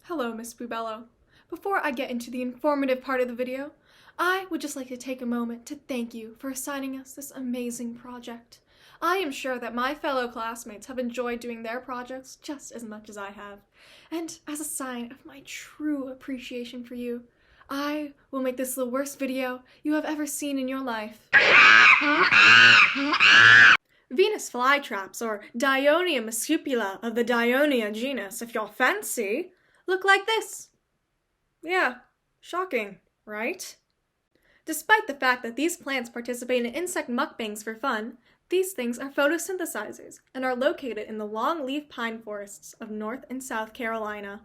Hello, Miss Bubello. Before I get into the informative part of the video, I would just like to take a moment to thank you for assigning us this amazing project. I am sure that my fellow classmates have enjoyed doing their projects just as much as I have. And as a sign of my true appreciation for you, I will make this the worst video you have ever seen in your life. Venus flytraps, or Dionaea muscipula of the Dionaea genus, if you're fancy, look like this. Yeah, shocking, right? Despite the fact that these plants participate in insect mukbangs for fun, these things are photosynthesizers and are located in the longleaf pine forests of North and South Carolina.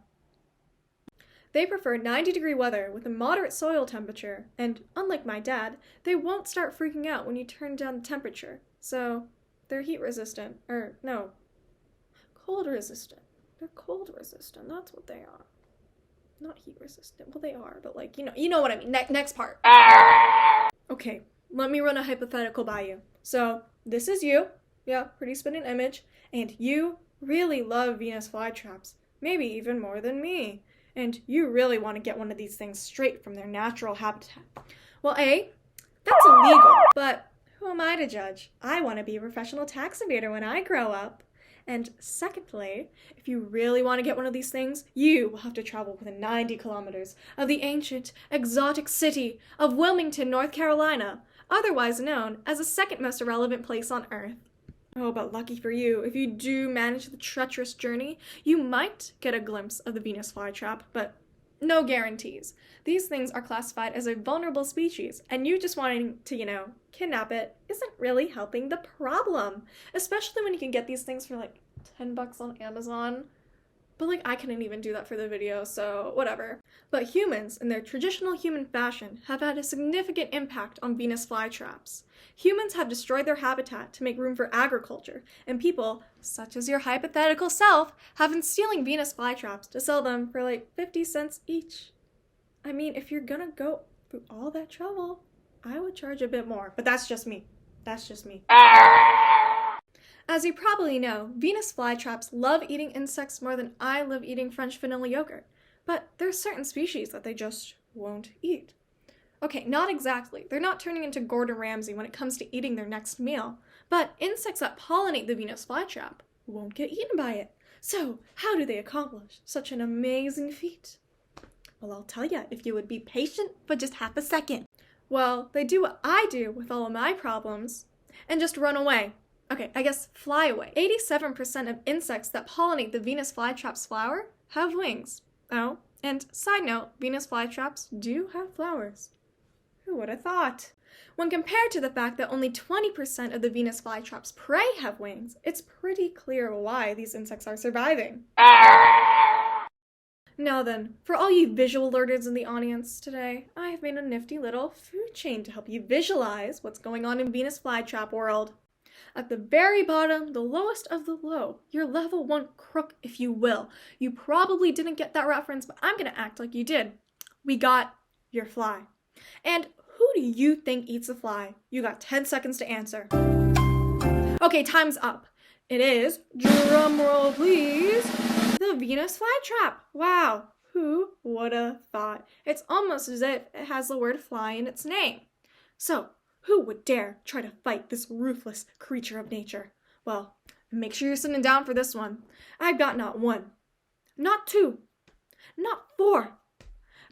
They prefer 90-degree weather with a moderate soil temperature, and unlike my dad, they won't start freaking out when you turn down the temperature. So, they're heat resistant, cold resistant. They're cold resistant, that's what they are. Not heat resistant. Well, they are, but you know what I mean. Next part. Okay, let me run a hypothetical by you. So, this is you. Yeah, pretty spinning image. And you really love Venus flytraps. Maybe even more than me. And you really want to get one of these things straight from their natural habitat. Well, A, that's illegal. But who am I to judge? I want to be a professional tax evader when I grow up. And secondly, if you really want to get one of these things, you will have to travel within 90 kilometers of the ancient, exotic city of Wilmington, North Carolina, otherwise known as the second most irrelevant place on Earth. Oh, but lucky for you, if you do manage the treacherous journey, you might get a glimpse of the Venus flytrap, but no guarantees. These things are classified as a vulnerable species, and you just wanting to, kidnap it isn't really helping the problem. Especially when you can get these things for like $10 on Amazon. But I couldn't even do that for the video, so whatever. But humans, in their traditional human fashion, have had a significant impact on Venus flytraps. Humans have destroyed their habitat to make room for agriculture, and people, such as your hypothetical self, have been stealing Venus flytraps to sell them for 50 cents each. I mean, if you're gonna go through all that trouble, I would charge a bit more, but that's just me. That's just me. As you probably know, Venus flytraps love eating insects more than I love eating French vanilla yogurt, but there's certain species that they just won't eat. Okay, not exactly. They're not turning into Gordon Ramsay when it comes to eating their next meal, but insects that pollinate the Venus flytrap won't get eaten by it. So, how do they accomplish such an amazing feat? Well, I'll tell you if you would be patient for just half a second. Well, they do what I do with all of my problems, and just run away. Okay, I guess fly away. 87% of insects that pollinate the Venus flytrap's flower have wings. Oh, and side note, Venus flytraps do have flowers. Who would have thought? When compared to the fact that only 20% of the Venus flytrap's prey have wings, it's pretty clear why these insects are surviving. Now then, for all you visual learners in the audience today, I have made a nifty little food chain to help you visualize what's going on in Venus flytrap world. At the very bottom, the lowest of the low, your level 1 crook, if you will. You probably didn't get that reference, but I'm gonna act like you did. We got your fly. And who do you think eats a fly? You got 10 seconds to answer. Okay, time's up. It is, drumroll please, the Venus flytrap. Wow, who would have thought? It's almost as if it has the word fly in its name. So, who would dare try to fight this ruthless creature of nature? Well, make sure you're sitting down for this one. I've got not 1, not 2, not 4,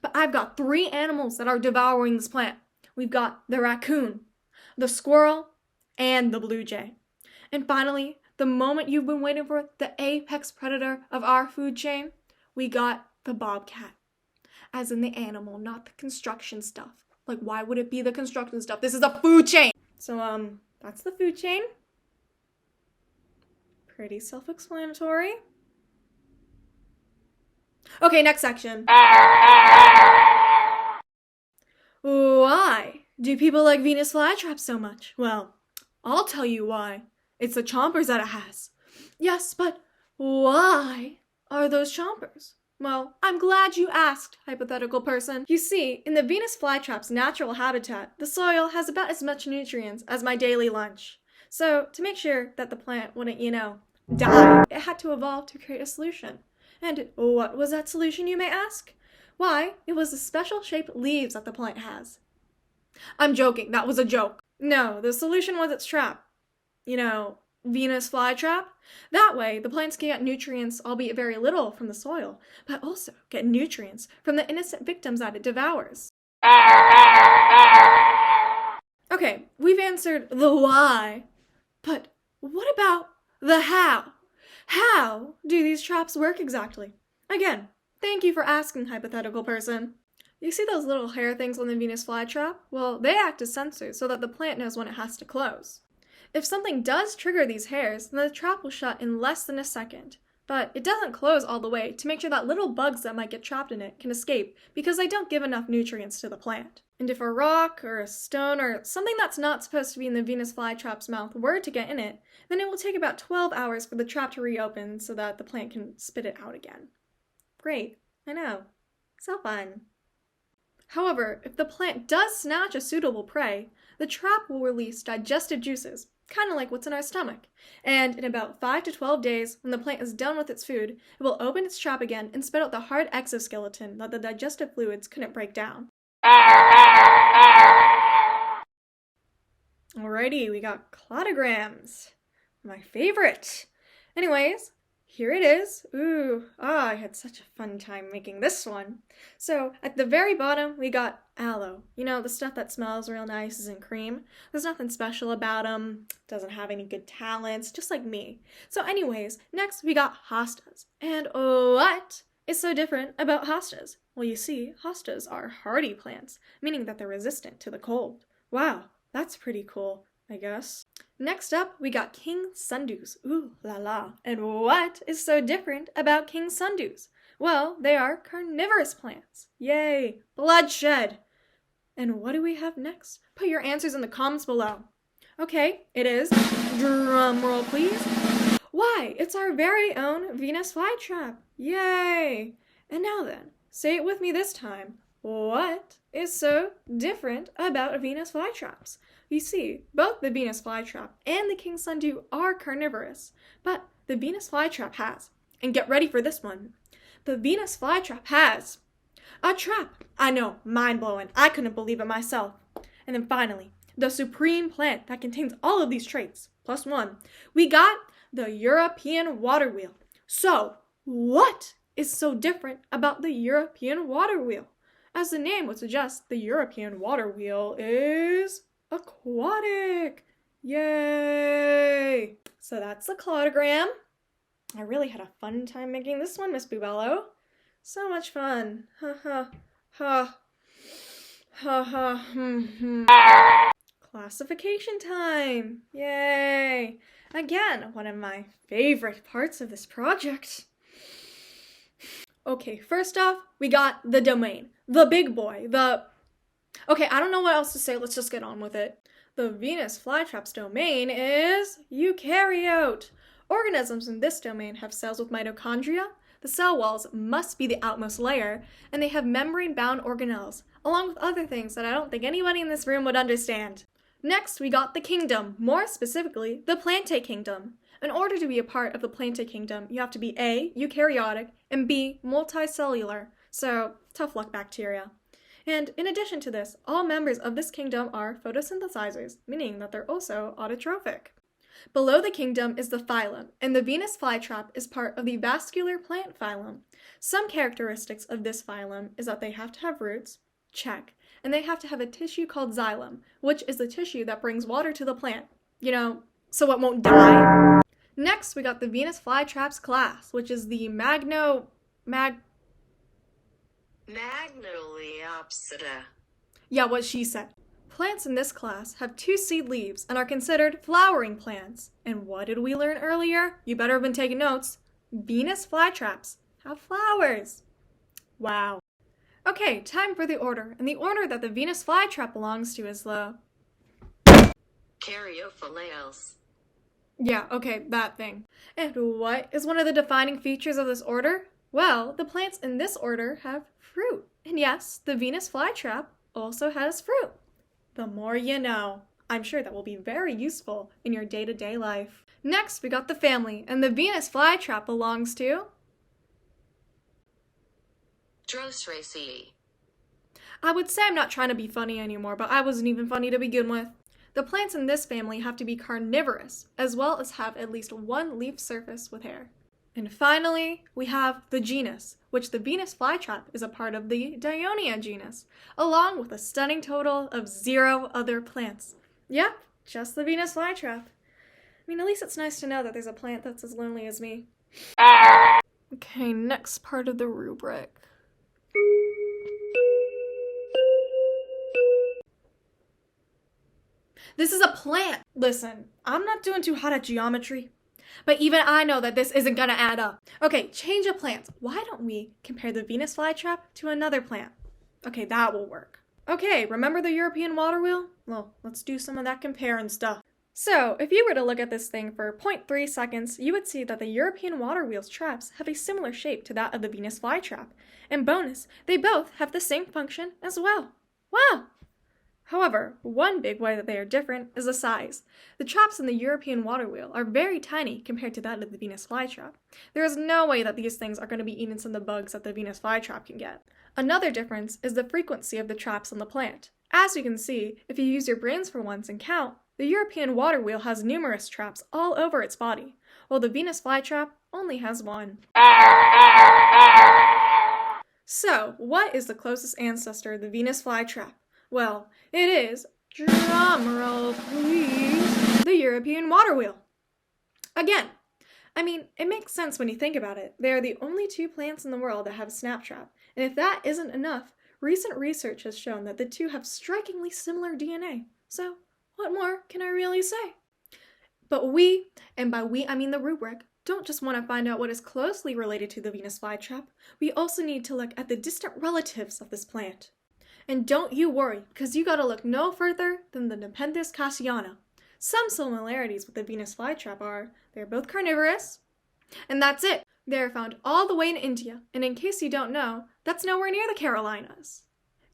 but I've got 3 animals that are devouring this plant. We've got the raccoon, the squirrel, and the blue jay. And finally, the moment you've been waiting for, the apex predator of our food chain, we got the bobcat. As in the animal, not the construction stuff. Why would it be the construction stuff? This is a food chain! So, that's the food chain. Pretty self-explanatory. Okay, next section. Why do people like Venus flytraps so much? Well, I'll tell you why. It's the chompers that it has. Yes, but why are those chompers? Well, I'm glad you asked, hypothetical person. You see, in the Venus flytrap's natural habitat, the soil has about as much nutrients as my daily lunch. So, to make sure that the plant wouldn't, die, it had to evolve to create a solution. And what was that solution, you may ask? Why, it was the special shaped leaves that the plant has. I'm joking, that was a joke. No, the solution was its trap. You know, Venus flytrap? That way, the plants can get nutrients, albeit very little, from the soil, but also get nutrients from the innocent victims that it devours. Okay, we've answered the why, but what about the how? How do these traps work exactly? Again, thank you for asking, hypothetical person. You see those little hair things on the Venus flytrap? Well, they act as sensors so that the plant knows when it has to close. If something does trigger these hairs, then the trap will shut in less than a second. But it doesn't close all the way to make sure that little bugs that might get trapped in it can escape because they don't give enough nutrients to the plant. And if a rock or a stone or something that's not supposed to be in the Venus flytrap's mouth were to get in it, then it will take about 12 hours for the trap to reopen so that the plant can spit it out again. Great, I know. So fun. However, if the plant does snatch a suitable prey, the trap will release digestive juices, kind of like what's in our stomach. And in about 5 to 12 days, when the plant is done with its food, it will open its trap again and spit out the hard exoskeleton that the digestive fluids couldn't break down. Alrighty, we got cladograms. My favorite. Anyways, here it is. I had such a fun time making this one. So, at the very bottom, we got aloe. You know, the stuff that smells real nice is in cream. There's nothing special about them. Doesn't have any good talents, just like me. So anyways, next we got hostas. And what is so different about hostas? Well, you see, hostas are hardy plants, meaning that they're resistant to the cold. Wow, that's pretty cool, I guess. Next up, we got king sundews. Ooh la la. And what is so different about king sundews? Well, they are carnivorous plants. Yay! Bloodshed! And what do we have next? Put your answers in the comments below. Okay, it is, drum roll please. Why, it's our very own Venus flytrap. Yay! And now then, say it with me this time. What is so different about Venus flytraps? You see, both the Venus flytrap and the king sundew are carnivorous, but the Venus flytrap has, and get ready for this one, the Venus flytrap has a trap. I know, mind-blowing. I couldn't believe it myself. And then finally, the supreme plant that contains all of these traits, plus one, we got the European water wheel. So, what is so different about the European water wheel? As the name would suggest, the European water wheel is aquatic. Yay! So that's the cladogram. I really had a fun time making this one, Miss Bubello. So much fun. Ha ha ha. Ha ha. Classification time. Yay! Again, one of my favorite parts of this project. Okay, first off, we got the domain. The big boy. Okay, I don't know what else to say. Let's just get on with it. The Venus flytrap's domain is eukaryote. Organisms in this domain have cells with mitochondria. The cell walls must be the outmost layer, and they have membrane-bound organelles, along with other things that I don't think anybody in this room would understand. Next, we got the kingdom, more specifically, the plantae kingdom. In order to be a part of the plantae kingdom, you have to be A, eukaryotic, and B, multicellular, so tough luck bacteria. And in addition to this, all members of this kingdom are photosynthesizers, meaning that they're also autotrophic. Below the kingdom is the phylum, and the Venus flytrap is part of the vascular plant phylum. Some characteristics of this phylum is that they have to have roots, check, and they have to have a tissue called xylem, which is the tissue that brings water to the plant, you know, so it won't die. Next, we got the Venus flytrap's class, which is the Magnoliopsida. Yeah, what she said. Plants in this class have 2 seed leaves and are considered flowering plants. And what did we learn earlier? You better have been taking notes. Venus flytraps have flowers. Wow. Okay, time for the order. And the order that the Venus flytrap belongs to is the Caryophyllales. Yeah, okay, that thing. And what is one of the defining features of this order? Well, the plants in this order have fruit. And yes, the Venus flytrap also has fruit. The more you know. I'm sure that will be very useful in your day-to-day life. Next, we got the family, and the Venus flytrap belongs to Drosraceae. I would say I'm not trying to be funny anymore, but I wasn't even funny to begin with. The plants in this family have to be carnivorous, as well as have at least one leaf surface with hair. And finally, we have the genus, which the Venus flytrap is a part of the Dionaea genus, along with a stunning total of 0 other plants. Yep, just the Venus flytrap. I mean, at least it's nice to know that there's a plant that's as lonely as me. Okay, next part of the rubric. This is a plant! Listen, I'm not doing too hot at geometry, but even I know that this isn't gonna add up. Okay, change of plants. Why don't we compare the Venus flytrap to another plant? Okay, that will work. Okay, remember the European water wheel? Well, let's do some of that comparing stuff. So, if you were to look at this thing for 0.3 seconds, you would see that the European water wheel's traps have a similar shape to that of the Venus flytrap. And bonus, they both have the same function as well. Wow! However, one big way that they are different is the size. The traps in the European water wheel are very tiny compared to that of the Venus flytrap. There is no way that these things are going to be eating some of the bugs that the Venus flytrap can get. Another difference is the frequency of the traps on the plant. As you can see, if you use your brains for once and count, the European water wheel has numerous traps all over its body, while the Venus flytrap only has one. So, what is the closest ancestor of the Venus flytrap? Well, it is, drumroll please, the European water wheel. Again, I mean, it makes sense when you think about it. They are the only 2 plants in the world that have a snap trap, and if that isn't enough, recent research has shown that the 2 have strikingly similar DNA. So, what more can I really say? But we, and by we I mean the rubric, don't just want to find out what is closely related to the Venus flytrap, we also need to look at the distant relatives of this plant. And don't you worry, because you gotta look no further than the Nepenthes cassiana. Some similarities with the Venus flytrap are, they're both carnivorous, and that's it. They're found all the way in India, and in case you don't know, that's nowhere near the Carolinas.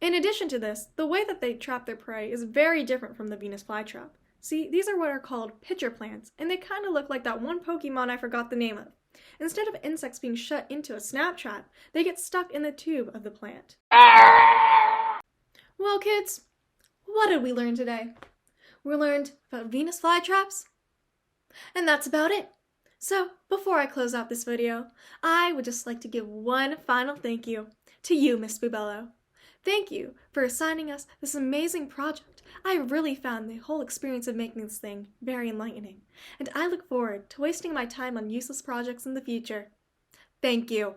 In addition to this, the way that they trap their prey is very different from the Venus flytrap. See, these are what are called pitcher plants, and they kind of look like that one Pokemon I forgot the name of. Instead of insects being shut into a snap trap, they get stuck in the tube of the plant. Well, kids, what did we learn today? We learned about Venus flytraps, and that's about it. So, before I close out this video, I would just like to give one final thank you to you, Miss Bubello. Thank you for assigning us this amazing project. I really found the whole experience of making this thing very enlightening, and I look forward to wasting my time on useless projects in the future. Thank you.